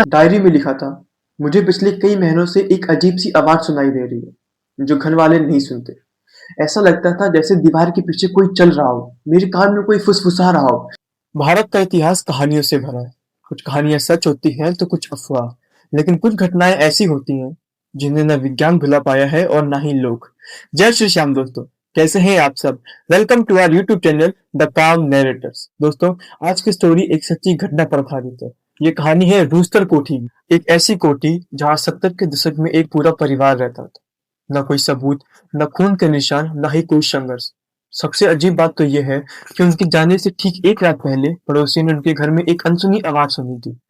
Diary में लिखा था, मुझे पिछले कई महीनों से एक अजीब-सी आवाज़ सुनाई दे रही है, जो घरवाले नहीं सुनते। ऐसा लगता था जैसे दीवार के पीछे कोई चल रहा हो, मेरे कान में कोई फुसफुसा रहा हो। भारत का इतिहास कहानियों से भरा है। कुछ कहानियाँ सच होती हैं तो कुछ अफ़वाह, लेकिन कुछ घटनाएँ ऐसी होती हैं, जिन्हें न विज्ञान भुला पाया है और ना ही लोग। जय श्री श्याम दोस्तों, कैसे हैं आप सब? Welcome to our YouTube channel the calm narrators. दोस्तों, आज की स्टोरी एक सच्ची घटना पर आधारित है। ये कहानी है रूस्टर कोठी की। एक ऐसी कोठी जहाँ 70 के दशक में एक पूरा परिवार रहता था। न कोई सबूत, न खून के निशान, न ही कोई संघर्ष। सबसे अजीब बात तो ये है कि उनके जाने से ठीक एक रात पहले पड़ोसी ने उनके घर में एक अनसुनी आवाज सुनी थी।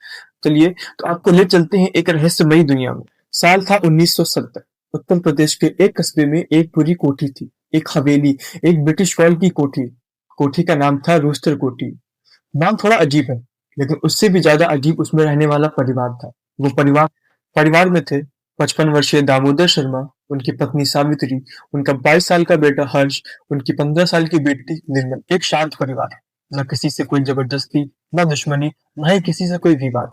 चलिए, तो आपको ले चलते हैं एक रहस्यमयी दुनिया में। साल था 1970। उत्तर प्रदेश के एक कस्बे में एक पूरी कोठी थी, एक हवेली, एक ब्रिटिश काल की कोठी। कोठी का नाम था रूस्टर कोठी। नाम थोड़ा अजीब है, लेकिन उससे भी ज्यादा अजीब उसमें रहने वाला परिवार था। वो परिवार परिवार में थे 55 वर्षीय दामोदर शर्मा, उनकी पत्नी सावित्री, उनका 22 साल का बेटा हर्ष, उनकी 15 साल की बेटी निर्मल। एक शांत परिवार, न किसी से कोई जबरदस्ती, न दुश्मनी, न ही किसी से कोई विवाद।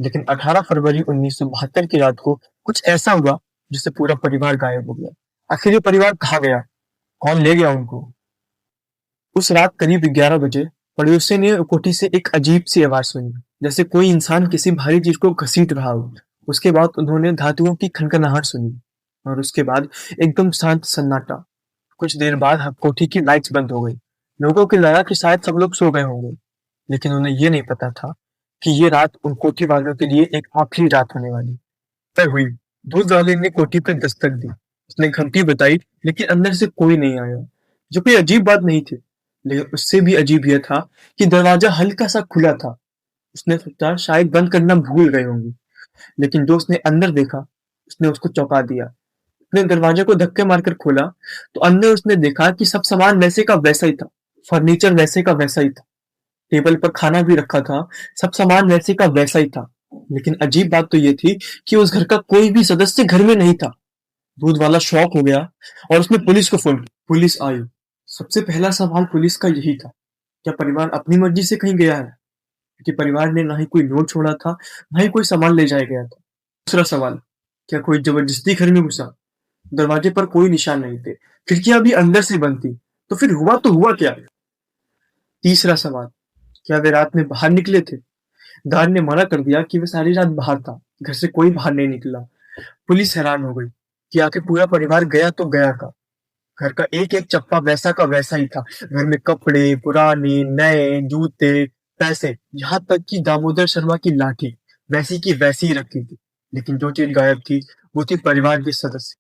लेकिन 18 फरवरी 1972 की रात को कुछ ऐसा हुआ जिससे पूरा परिवार गायब हो गया। आखिर ये परिवार कहाँ गया? कौन ले गया उनको? उस रात करीब 11 बजे पड़ोसियों ने कोठी से एक अजीब सी आवाज सुनी, जैसे कोई इंसान किसी भारी चीज को घसीट रहा हो। उसके बाद उन्होंने धातुओं की खनखनाहट सुनी और उसके बाद एकदम शांत सन्नाटा। कुछ देर बाद कोठी की लाइट्स बंद हो गई। लोगों को लगा कि शायद सब लोग सो गए होंगे, लेकिन उन्हें ये नहीं पता था कि ये रात उन कोठी वालों के लिए एक आखिरी रात होने वाली तय हुई। दूध वाले ने कोठी पर दस्तक दी। उसने घंटी बताई, लेकिन अंदर से कोई नहीं आया। जो कोई अजीब बात नहीं थी, लेकिन उससे भी अजीब यह था कि दरवाजा हल्का सा खुला था। उसने सोचा शायद बंद करना भूल गए होंगे, लेकिन जो उसने अंदर देखा, उसने उसको चौंका दिया। उसने दरवाजे को धक्के मारकर खोला, तो अंदर उसने देखा कि सब सामान वैसे का वैसा ही था। फर्नीचर वैसे का वैसा ही था। टेबल पर खाना भी रखा था। सब सामान वैसे का वैसा ही था। लेकिन अजीब बात तो ये थी कि उस घर का कोई भी सदस्य घर में नहीं था। दूध वाला शॉक हो गया और उसने पुलिस को फोन किया। पुलिस आई। सबसे पहला सवाल पुलिस का यही था, क्या परिवार अपनी मर्जी से कहीं गया है? कि परिवार ने ना ही कोई नोट छोड़ा था, ना ही कोई सामान ले जाया गया था। दूसरा सवाल, क्या कोई जबरदस्ती घर में घुसा? दरवाजे पर कोई निशान नहीं थे, खिड़कियां भी अंदर से बंद थी। तो फिर हुआ तो हुआ क्या? तीसरा सवाल, क्या वे रात में बाहर निकले थे? दार ने मना कर दिया कि वे सारी रात बाहर था। घर से कोई बाहर नहीं निकला। पुलिस हैरान हो गई कि आखिर पूरा परिवार गया तो गया कहाँ। घर का एक एक चप्पा वैसा का वैसा ही था। घर में कपड़े पुराने नए जूते पैसे, यहाँ तक कि दामोदर शर्मा की लाठी वैसी की वैसी ही रखी थी। लेकिन जो चीज गायब थी वो थी परिवार के सदस्य।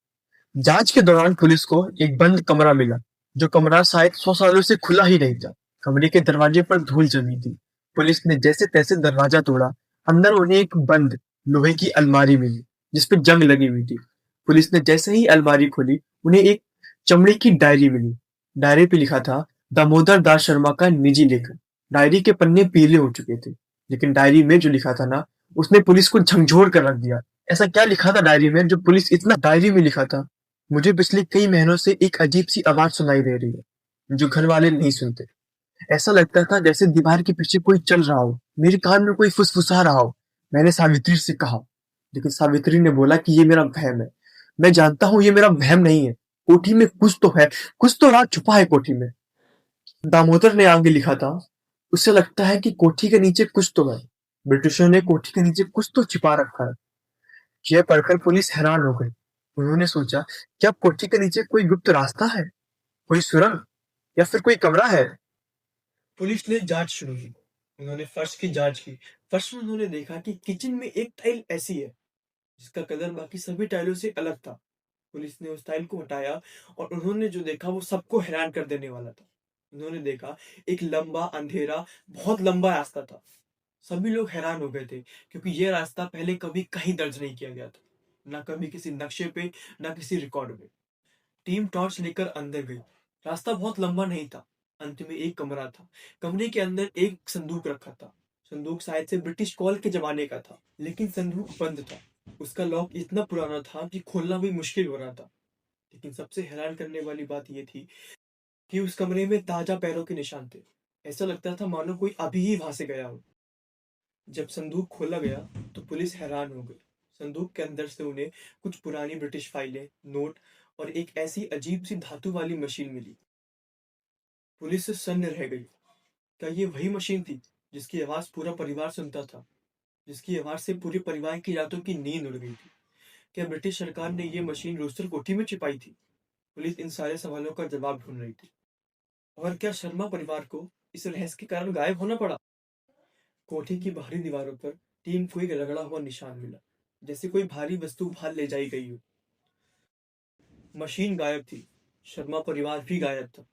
जांच के दौरान पुलिस को एक बंद कमरा मिला, जो कमरा शायद 100 सालों से खुला ही नहीं था। कमरे के दरवाजे पर धूल जमी थी। पुलिस ने जैसे तैसे दरवाजा तोड़ा। अंदर उन्हें एक बंद लोहे की अलमारी मिली, जिसपे जंग लगी हुई थी। पुलिस ने जैसे ही अलमारी खोली, उन्हें एक चमड़े की डायरी मिली। डायरी पे लिखा था, दामोदर दास शर्मा का निजी लेखन। डायरी के पन्ने पीले हो चुके थे, लेकिन डायरी में जो लिखा था ना, उसने पुलिस को झकझोर कर रख दिया। ऐसा क्या लिखा था डायरी में जो पुलिस इतना डायरी में लिखा था, मुझे पिछले कई महीनों से एक अजीब सी आवाज सुनाई दे रही है, जो घर वाले नहीं सुनते। ऐसा लगता था जैसे दीवार के पीछे कोई चल रहा हो, मेरे कान में कोई फुसफुसा रहा हो। मैंने सावित्री से कहा, लेकिन सावित्री ने बोला कि ये मेरा वहम है। मैं जानता हूँ ये मेरा वहम नहीं है। कोठी में कुछ तो है, कुछ तो राज छुपा है कोठी में। दामोदर ने आगे लिखा था, उसे लगता है कि कोठी के नीचे कुछ तो है। ब्रिटिशों ने कोठी के नीचे कुछ तो छिपा रखा है। यह पढ़कर पुलिस हैरान हो गई। उन्होंने सोचा, क्या कोठी के नीचे कोई गुप्त रास्ता है, कोई सुरंग, या फिर कोई कमरा है? पुलिस ने जांच शुरू की। उन्होंने फर्श की जांच की। फर्श में उन्होंने देखा कि किचन में एक टाइल ऐसी है जिसका कलर बाकी सभी टाइलों से अलग था। पुलिस ने उस टाइल को हटाया और उन्होंने जो देखा वो सबको हैरान कर देने वाला था। उन्होंने देखा एक लंबा अंधेरा बहुत लंबा रास्ता था। सभी लोग हैरान हो गए थे, क्योंकि यह रास्ता पहले कभी कहीं दर्ज नहीं किया गया था, ना कभी किसी नक्शे पे, ना किसी रिकॉर्ड में। टीम टॉर्च लेकर अंदर गई। रास्ता बहुत लंबा नहीं था। अंत में एक कमरा था। कमरे के अंदर एक संदूक रखा था। संदूक शायद से ब्रिटिश कॉल के जमाने का था, लेकिन संदूक बंद था। उसका लॉक इतना पुराना था कि खोलना भी मुश्किल हो रहा था। लेकिन सबसे हैरान करने वाली बात यह थी कि उस कमरे में ताजा पैरों के निशान थे। ऐसा लगता था मानो कोई अभी ही वहां से गया हो। जब संदूक खोला गया तो पुलिस हैरान हो गई। संदूक के अंदर से उन्हें कुछ पुरानी ब्रिटिश फाइलें, नोट और एक ऐसी अजीब सी धातु वाली मशीन मिली। पुलिस सन्न रह गई। क्या ये वही मशीन थी जिसकी आवाज पूरा परिवार सुनता था, जिसकी आवाज से पूरे परिवार की रातों की नींद उड़ गई थी? क्या ब्रिटिश सरकार ने ये मशीन रोस्टर कोठी में छिपाई थी? पुलिस इन सारे सवालों का जवाब ढूंढ रही थी। और क्या शर्मा परिवार को इस रहस्य के कारण गायब होना पड़ा? कोठी की बाहरी दीवारों पर टीन फुई का रगड़ा हुआ निशान मिला, जैसे कोई भारी वस्तु बाहर ले जाई गई हो। मशीन गायब थी, शर्मा परिवार भी गायब था।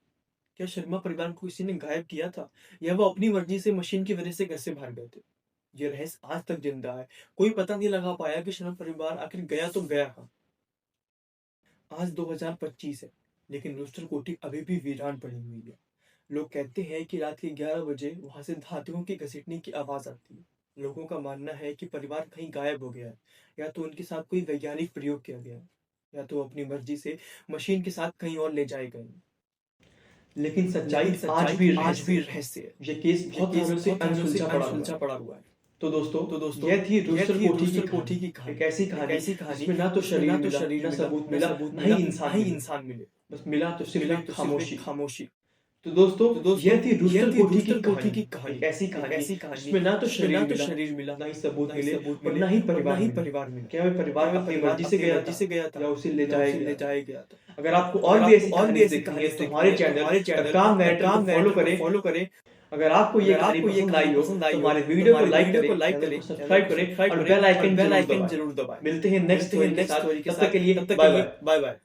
क्या शर्मा परिवार को किसी ने गायब किया था, या वो अपनी मर्जी से मशीन की वजह से घर से बाहर गए थे? ये रहस्य आज तक जिंदा है। कोई पता नहीं लगा पाया कि शर्मा परिवार आखिर गया तो गया कहाँ। आज 2025 है, लेकिन रोस्टर कोठी अभी भी वीरान पड़ी हुई है। लोग कहते हैं कि रात के 11 बजे वहां से धातुओं की घसीटने की आवाज आती है। लोगों का मानना है कि परिवार कहीं गायब हो गया है, या तो उनके साथ कोई वैज्ञानिक प्रयोग किया गया है, या तो अपनी मर्जी से मशीन के साथ कहीं और ले जाए गए। लेकिन सच्चाई आज भी रहस्य है। ये केस बहुत सालों से अनसुलझा पड़ा हुआ है। तो दोस्तों यह थी रूस्टर कोठी की कहानी। एक ऐसी कहानी जिसमें ना तो शरीर मिला, ना सबूत मिला, ना ही इंसान मिले। बस मिला तो सिर्फ एक खामोशी। तो दोस्तों यह थी रूस्टर कोठी की कहानी। एक ऐसी कहानी जिसमें ना तो शरीर मिला, ना ही सबूत मिले, और ना ही परिवार मिला। क्या वह परिवार अपनी मर्जी से गया था, या उसे ले जाया गया था? अगर आपको और भी ऐसी कहानी देखनी है तो हमारे चैनल काम नैरेटिव को फॉलो करें। अगर आपको ये कहानी पसंद आई हो तो हमारे वीडियो को लाइक करें, चैनल को सब्सक्राइब करें और बेल आइकन जरूर दबाएं। मिलते हैं नेक्स्ट स्टोरी के साथ। तब तक के लिए बाय बाय।